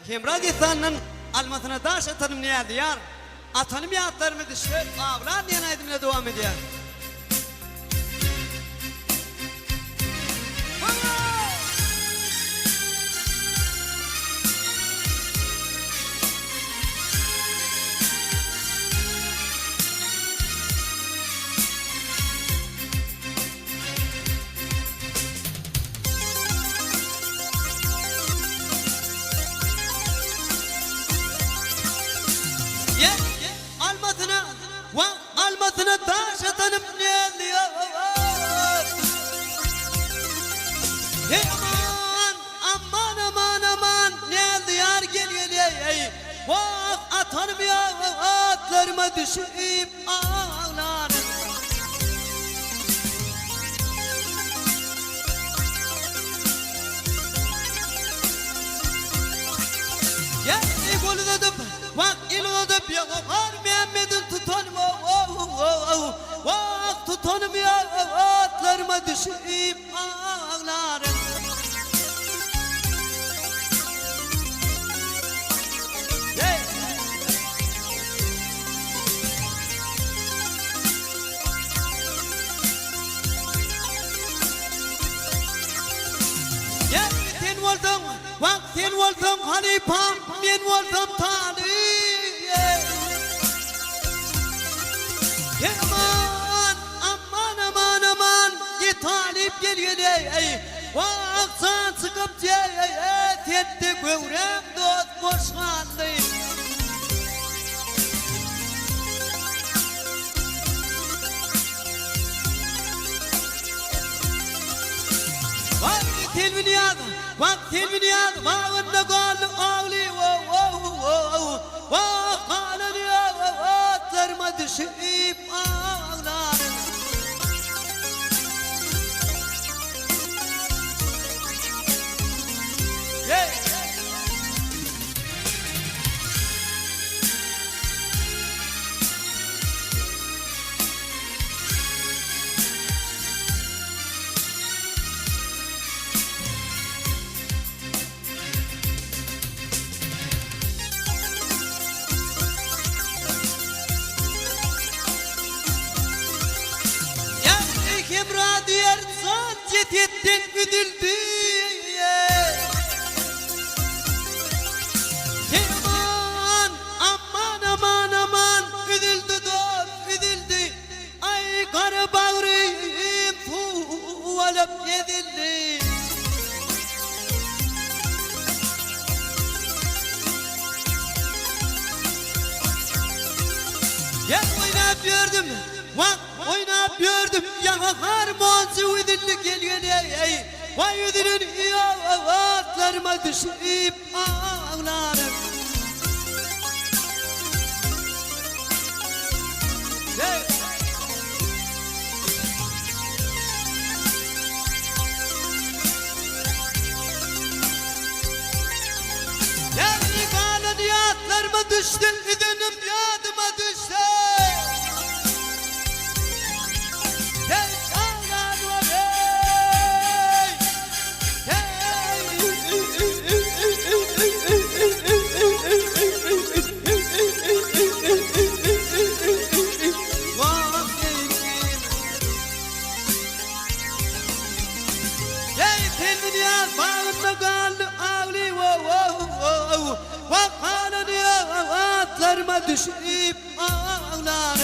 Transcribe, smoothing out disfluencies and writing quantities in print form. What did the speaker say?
Hemrad insanın almasına daş atanım ne diyar? Atanım ya atlarımı düşüp avlan diyen aydımla devam ediyor. Almasına taş atanım ne diyor? Aman aman aman ne diyor gel vah atanım ya atlarıma düşüp ağlar. Ya golü dedim bak ilu dedim ya var Mehmet'in tutanım vah tutanım ya atlarıma düşüp ağlarım. Ya sen oldun bak sen oldun Hanifam ben oldum Talip. Talip geliyor vah sen sıkıp etti gövrem dost boşandı. Vah telvini yaz vah önüne kaldı ağlı vah kanını ya atlarıma düşüp ağlarım. Hemra diğer sancetiyetten güdüldü. Aman güdüldü dost güdüldü. Ay karı bağrım tuvalıp edildi. Ya oynayıp gördüm bak oynayıp gördüm ya harmonsu ödüllü geliyor vay ödülün ya atlarıma düşüp ağlarım. Yani kanın ya atlarıma düştü ödülüm yadıma düştü. Düşüp ağlar.